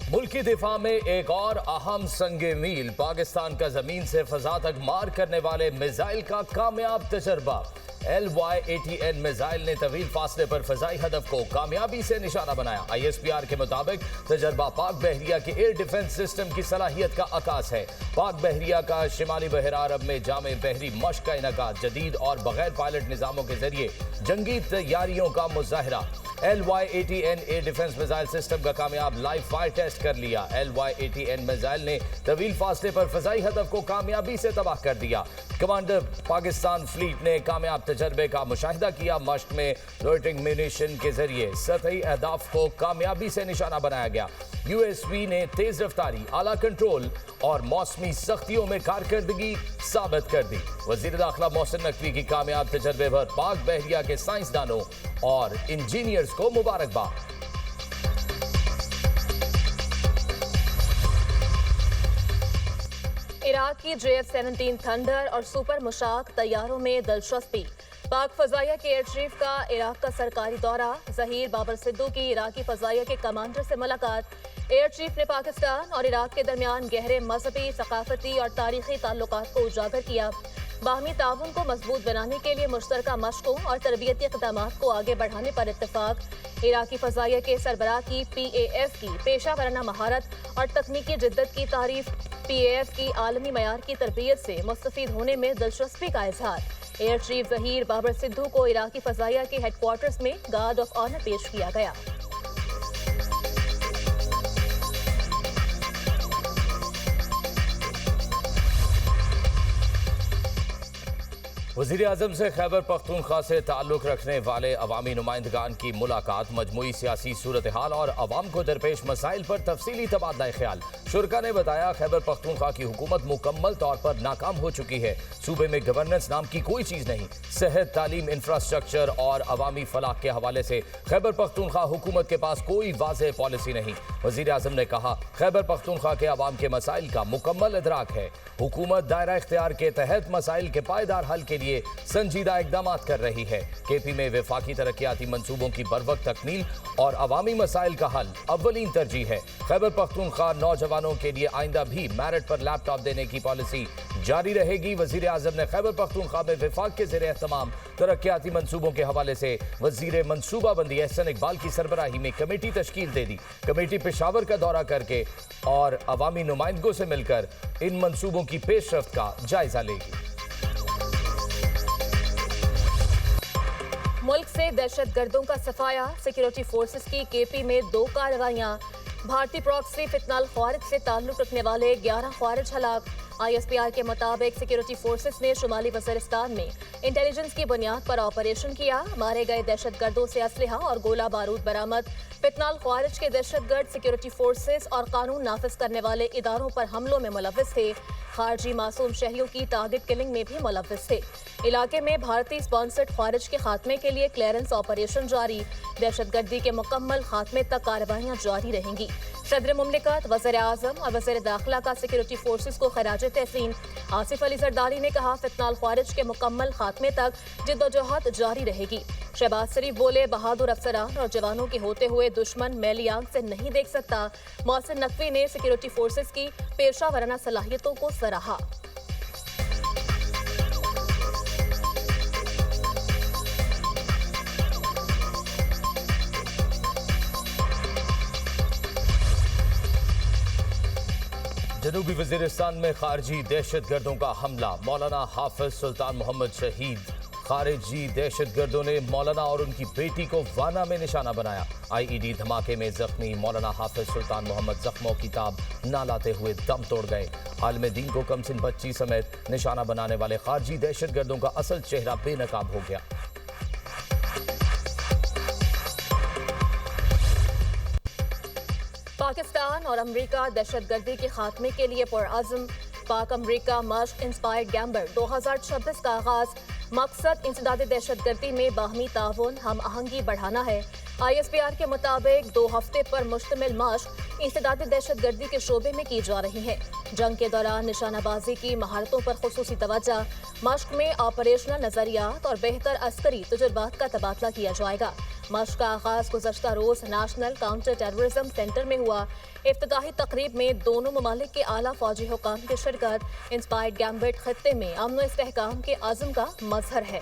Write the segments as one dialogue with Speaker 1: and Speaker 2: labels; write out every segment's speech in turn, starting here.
Speaker 1: मुल्की दिफा में एक और अहम संगे मील, पाकिस्तान का जमीन से फजा तक मार करने वाले मिसाइल का कामयाब तजर्बा। LY-80N मिसाइल ने तवील फासले पर फजाई हदफ को कामयाबी से निशाना बनाया। ISPR के मुताबिक तजर्बा पाक बहरिया के एयर डिफेंस सिस्टम की सलाहियत का अकास है। पाक बहरिया का शिमाली बहर अरब में जामे बहरी मश्क का इनकाद, जदीद और बगैर पायलट निज़ामों के जरिए जंगी तैयारियों का मुजाहरा। LY-80N air defence missile system का कामयाब लाइव फायर टेस्ट कर लिया। LY-80N मिसाइल ने तवील फासले पर फजाई हदफ को कामयाबी से तबाह कर दिया। कमांडर पाकिस्तान फ्लीट ने कामयाब तजर्बे का मुशाहिदा किया। मश्क में लोइटरिंग म्यूनिशन के जरिए सतही अहदाफ को कामयाबी से निशाना बनाया गया। USV ने तेज रफ्तारी, आला कंट्रोल और मौसमी सख्तियों में कारकर्दगी साबित कर दी। वजीर दाखिला मोहसिन नकवी की कामयाब तजर्बे पर पाक बहरिया के साइंसदानों और इंजीनियर्स को मुबारकबाद।
Speaker 2: इराक की JF-17 थंडर और सुपर मुशाक तैयारों में दिलचस्पी। पाक फजाइया के एयर चीफ का इराक का सरकारी दौरा। ज़हीर बाबर सिद्धू की इराकी फजाइया के कमांडर से मुलाकात। एयर चीफ ने पाकिस्तान और इराक के दरमियान गहरे मजहबी, सकाफती और तारीखी ताल्लुकात को उजागर किया। बाहमी ताउन को मजबूत बनाने के लिए मुश्तरका मशकों और तरबियती इक़दामात को आगे बढ़ाने पर इत्तेफाक। इराकी फजाइया के सरबराह की PAF की पेशा वराना महारत और तकनीकी जिद्दत की तारीफ। PAF की आलमी मयार की तरबियत से मुस्तफीद होने में दिलचस्पी का इजहार। एयर चीफ ज़हीर बाबर सिद्धू को इराकी फजाइया के हेडक्वार्टर्स में गार्ड ऑफ ऑनर पेश किया गया।
Speaker 1: वज़ीर आज़म से खैबर पख्तूनख्वा से ताल्लुक़ रखने वाले अवामी नुमाइंदगान की मुलाकात। मजमूई सियासी सूरत हाल और अवाम को दरपेश मसाइल पर तफसीली तबादला ख्याल। शुरका ने बताया, खैबर पख्तूनख्वा की हुकूमत मुकम्मल तौर पर नाकाम हो चुकी है। सूबे में गवर्नेंस नाम की कोई चीज़ नहीं। सेहत, तालीम, इंफ्रास्ट्रक्चर और अवामी फलाह के हवाले से खैबर पख्तूनख्वा हुकूमत के पास कोई वाज़ेह पॉलिसी नहीं। वज़ीर आज़म ने कहा, खैबर पख्तूनख्वा के अवाम के मसाइल का मुकम्मल इदराक है। हुकूमत दायरा इख्तियार के तहत मसाइल के पायदार हल के लिए संजीदा इकदाम कर रही है। KP में वफाकी तरक्याती मंसूबों की बरवक्त तकमील और अवामी मसाइल का हल अव्वलीन तरजीह है। खैबर पख्तूनख्वा नौजवानों के लिए आइंदा भी मेरिट पर लैपटॉप देने की पॉलिसी जारी रहेगी। वजीर आज़म ने खैबर पख्तूनख्वा में वफाक के ज़ेरे एहतमाम तरक्याती मंसूबों के हवाले से वजीर मनसूबाबंदी एहसन इकबाल की सरबराही में कमेटी तश्कील दे दी। कमेटी पेशावर का दौरा करके और अवामी नुमाइंदों से मिलकर इन मंसूबों की पेशरफ्त का जायजा लेगी।
Speaker 2: मुल्क से दहशत गर्दों का सफाया। सिक्योरिटी फोर्सेस की KP में 2 कार्रवाइयां। भारतीय प्रॉक्सी फितनाल ख्वारिज से ताल्लुक रखने वाले 11 ख्वारिज हलाक। ISPR के मुताबिक सिक्योरिटी फोर्सेस ने शुमाली वज़ीरिस्तान में इंटेलिजेंस की बुनियाद पर ऑपरेशन किया। मारे गए दहशत गर्दों से असलहा और गोला बारूद बरामद। फितनाल ख्वारिज के दहशत गर्द सिक्योरिटी फोर्सेस और कानून नाफिज करने वाले इदारों पर हमलों में मुलव्विस थे। खारजी मासूम शहरियों की टारगेट किलिंग में भी मुलव्विस थे। इलाके में भारतीय स्पॉन्सर्ड ख्वारिज के खात्मे के लिए क्लियरेंस ऑपरेशन जारी। दहशत गर्दी के मुकम्मल खात्मे तक कार्रवाइयाँ जारी रहेंगी। सदर मुमलिकत, वज़ीर आज़म और वज़ीर दाखिला का सिक्योरिटी फोर्सेस को खराज तहसीन। आसिफ अली जरदारी ने कहा, फितनाल ख्वारिज के मुकम्मल खात्मे तक जिद्दोजहद जारी रहेगी। शहबाज शरीफ बोले, बहादुर अफसरान और जवानों के होते हुए दुश्मन मैली आंख से नहीं देख सकता। मोहसिन नकवी ने सिक्योरिटी फोर्सेस की पेशा वराना सलाहियतों को सराहा।
Speaker 1: जनूबी वज़ीरिस्तान में खारजी दहशत गर्दों का हमला। मौलाना हाफिज सुल्तान मोहम्मद शहीद। खारजी दहशत गर्दों ने मौलाना और उनकी बेटी को वाना में निशाना बनाया। IED धमाके में जख्मी मौलाना हाफिज सुल्तान मोहम्मद जख्मों की ताब ना लाते हुए दम तोड़ गए। आलम दीन को कमसिन बच्ची समेत निशाना बनाने वाले खारजी दहशत गर्दों का असल चेहरा बेनकाब हो गया।
Speaker 2: पाकिस्तान और अमरीका दहशत गर्दी के खात्मे के लिए पुरअज़्म। पाक अमरीका मश्क इंस्पायर्ड गैम्बर 2026 का आगाज। मकसद इंसदाद दहशत गर्दी में बाहमी ताउन हम आहंगी बढ़ाना है। ISPR के मुताबिक 2 हफ्ते पर मुश्तमिल मश्क इंसदाद दहशत गर्दी के शोबे में की जा रही है। जंग के दौरान निशानाबाजी की महारतों पर खुसूसी तवज्जो। मश्क में ऑपरेशनल नजरियात और बेहतर अस्करी तजुर्बात का तबादला किया जाएगा। मश्क का आगाज गुज़श्ता रोज नेशनल काउंटर टेररिज्म सेंटर में हुआ। इफ्तिताही तकरीब में दोनों ममालिक के आला फौजी हुकाम की शिरकत इंस्पायर्ड गैम्बिट खत्ते में अमन व इस्तेहकाम के आज़म का मजहर है।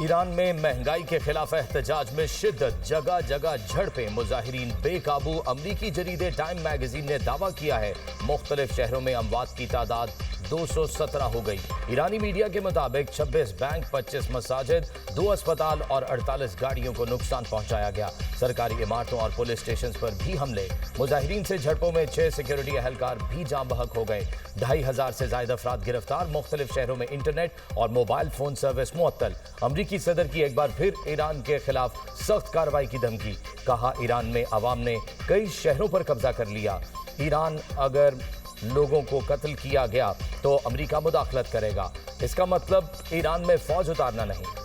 Speaker 1: ईरान में महंगाई के खिलाफ एहतजाज में शिद्दत, जगह जगह झड़पें, मुजाहिरीन बेकाबू। अमरीकी जरीदे टाइम मैगजीन ने दावा किया है मुख्तलिफ शहरों में अमवात की तादाद 217 हो गई। ईरानी मीडिया के मुताबिक 26 बैंक, 25 मसाजिद, 2 अस्पताल और 48 गाड़ियों को नुकसान पहुंचाया गया। सरकारी इमारतों और पुलिस स्टेशन पर भी हमले। मुजाहिरीन से झड़पों में 6 सिक्योरिटी एहलकार भी जाँ बहक हो गए। 2500 से ज्यादा अफराद गिरफ्तार। मुख्तलिफ शहरों में इंटरनेट और मोबाइल फोन सर्विस मुअत्तल। अमरीकी सदर की एक बार फिर ईरान के खिलाफ सख्त कार्रवाई की धमकी। कहा ईरान में अवाम ने कई शहरों पर कब्जा कर लिया। ईरान अगर लोगों को कत्ल किया गया तो अमेरिका मुदाखलत करेगा। इसका मतलब ईरान में फौज उतारना नहीं।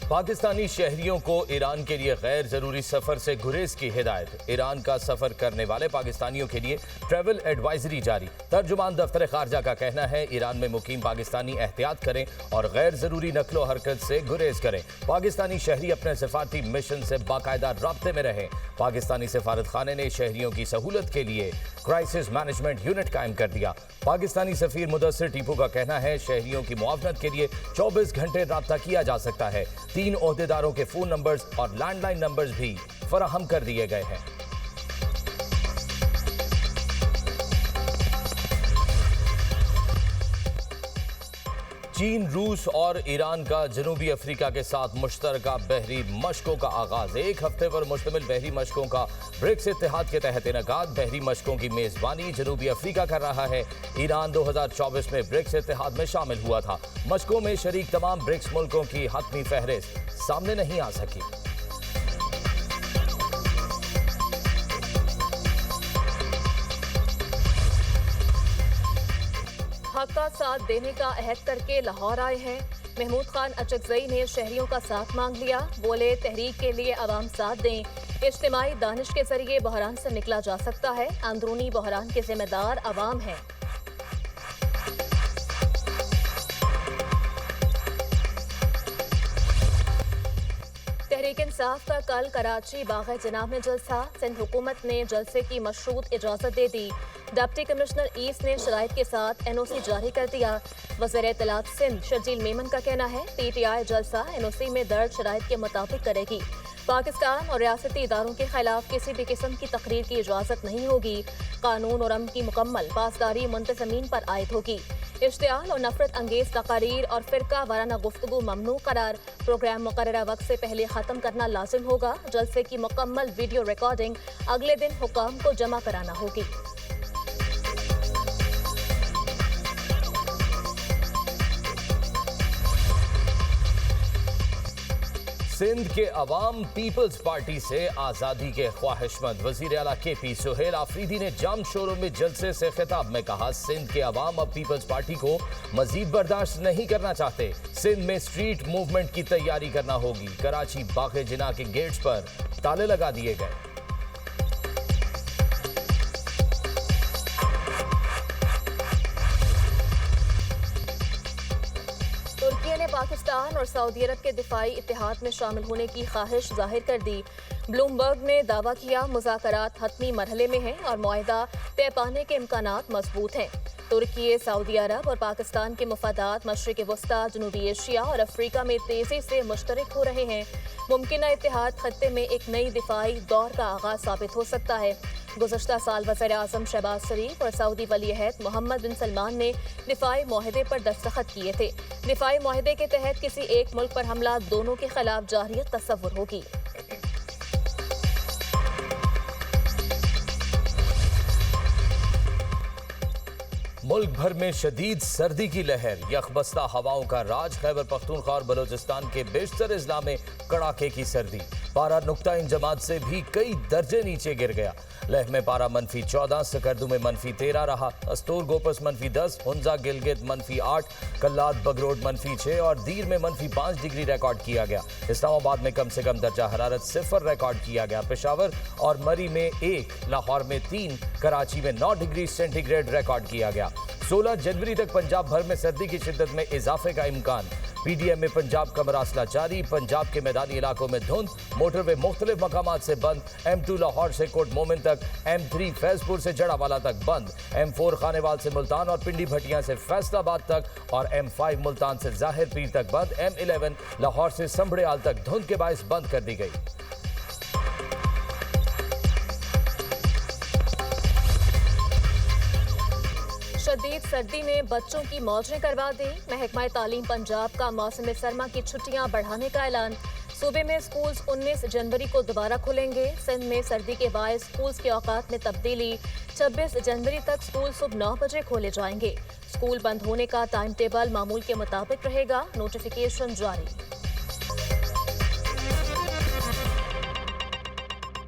Speaker 1: पाकिस्तानी शहरियों को ईरान के लिए गैर जरूरी सफर से गुरेज की हिदायत। ईरान का सफर करने वाले पाकिस्तानियों के लिए ट्रैवल एडवाइजरी जारी। तर्जुमान दफ्तर खारजा का कहना है ईरान में मुकीम पाकिस्तानी एहतियात करें और गैर जरूरी नकलो हरकत से गुरेज करें। पाकिस्तानी शहरी अपने सिफारती मिशन से बाकायदा राब्ते में रहें। पाकिस्तानी सिफारत खाने ने शहरियों की सहूलत के लिए क्राइसिस मैनेजमेंट यूनिट कायम कर दिया। पाकिस्तानी सफीर मुदस्सिर टीपू का कहना है शहरियों की मुआवनत के लिए 24 घंटे राब्ता किया जा सकता है। 3 ओहदेदारों के फोन नंबर्स और लैंडलाइन नंबर्स भी फराहम कर दिए गए हैं। चीन, रूस और ईरान का जनूबी अफ्रीका के साथ मुश्तरका बहरी मशकों का आगाज। 1 हफ्ते पर मुश्तमिल बहरी मशकों का ब्रिक्स इत्तेहाद के तहत इनेकाद। बहरी मशकों की मेजबानी जनूबी अफ्रीका कर रहा है। ईरान 2024 में ब्रिक्स इत्तेहाद में शामिल हुआ था। मशकों में शरीक तमाम ब्रिक्स मुल्कों की हतमी फहरिस्त सामने नहीं आ सकी।
Speaker 2: हक का साथ देने का अहद करके लाहौर आए हैं। महमूद खान अचकजई ने शहरियों का साथ मांग लिया। बोले तहरीक के लिए अवाम साथ दें। इज्तिमाई दानिश के जरिए बहरान से निकला जा सकता है। अंदरूनी बहरान के जिम्मेदार अवाम हैं। तहरीक इंसाफ का कल कराची बाग़ जनाह में जलसा। सिंध हुकूमत ने जलसे की मशरूत इजाज़त दे दी। डिप्टी कमिश्नर ईस्ट ने शराइत के साथ NOC जारी कर दिया। वज़ीर इत्तलात सिंध शर्जील मेमन का कहना है PTI जलसा NOC में दर्ज शराइत के मुताबिक करेगी। पाकिस्तान और रियासती इदारों के खिलाफ किसी भी किस्म की तकरीर की इजाज़त नहीं होगी। कानून और अमन की मुकम्मल पासदारी मुंतज़मीन पर आयद होगी। इश्तियाल और नफरत अंगेज तकारीर और फिरका वाराना गुफ्तगू ममनू करार। प्रोग्राम मुकर्ररा वक्त से पहले ख़त्म करना लाजिम होगा। जलसे की मुकम्मल वीडियो रिकॉर्डिंग अगले दिन हुकाम को जमा कराना होगी।
Speaker 1: सिंध के अवाम पीपल्स पार्टी से आज़ादी के ख्वाहिशमंद। वज़ीर आला KP सुहेल आफरीदी ने जाम शोरों में जलसे से खिताब में कहा सिंध के अवाम अब पीपल्स पार्टी को मजीद बर्दाश्त नहीं करना चाहते। सिंध में स्ट्रीट मूवमेंट की तैयारी करना होगी। कराची बाग़ जिना के गेट्स पर ताले लगा दिए गए।
Speaker 2: पाकिस्तान और सऊदी अरब के दिफाई इत्तेहाद में शामिल होने की ख्वाहिश जाहिर कर दी। ब्लूमबर्ग ने दावा किया मुज़ाकरात हतमी मरहले में हैं और मुआहिदा तय पाने के इम्कानात मजबूत हैं। तुर्की, सऊदी अरब और पाकिस्तान के मुफादात मशरिक़ वस्ता, जनूबी एशिया और अफ्रीका में तेज़ी से मुश्तरक हो रहे हैं। मुमकिना इत्तेहाद खत्ते में एक नई दिफाई दौर का आगाज साबित हो सकता है। गुज़श्ता साल वज़ीर आज़म शहबाज शरीफ और सऊदी वली-ए-अहद मोहम्मद बिन सलमान ने दिफाई मुआहदे पर दस्तखत किए थे। दिफाई मुआहदे के तहत किसी एक मुल्क पर हमला दोनों के खिलाफ जारियत तस्वुर होगी।
Speaker 1: मुल्क भर में शदीद सर्दी की लहर, यकबस्ता हवाओं का राज। खैबर पख्तूनख्वा और बलोचिस्तान के बेशतर अजला में कड़ाके की सर्दी। पारा नुक्ता इंजमात से भी कई दर्जे नीचे गिर गया। लेह में पारा -14, सकर्दू में -13 रहा। अस्तूर गोपस -10, हुंजा गिलगित -8, कल्लाद बगरोड -6 और दीर में -5 डिग्री रिकॉर्ड किया गया। इस्लामाबाद में कम से कम दर्जा हरारत 0 रिकॉर्ड किया गया। पेशावर और मरी में 1, लाहौर में 3, कराची में 9 डिग्री सेंटीग्रेड रिकॉर्ड किया गया। 16 जनवरी तक पंजाब भर में सर्दी की शिद्दत में इजाफे का इम्कान। पीडीएम में पंजाब का मरासला जारी। पंजाब के मैदानी इलाकों में धुंध। मोटरवे मुख्तलिफ मकामात से बंद। M2 लाहौर से कोट मोमिन तक, M3 फैजपुर से जड़ावाला तक बंद। M4 खानेवाल से मुल्तान और पिंडी भटियां से फैसलाबाद तक और M5 मुल्तान से जाहिर पीर तक बंद। M11 लाहौर से संभड़ेयाल तक धुंध के बायस बंद कर दी गई।
Speaker 2: शदीद सर्दी ने बच्चों की मौजें करवा दी। महकमा तालीम पंजाब का मौसम सरमा की छुट्टियां बढ़ाने का ऐलान। सूबे में स्कूल्स 19 जनवरी को दोबारा खुलेंगे। सिंध में सर्दी के बायस स्कूल्स के औकात में तब्दीली। 26 जनवरी तक स्कूल सुबह 9 बजे खोले जाएंगे। स्कूल बंद होने का टाइम टेबल मामूल के मुताबिक रहेगा। नोटिफिकेशन जारी।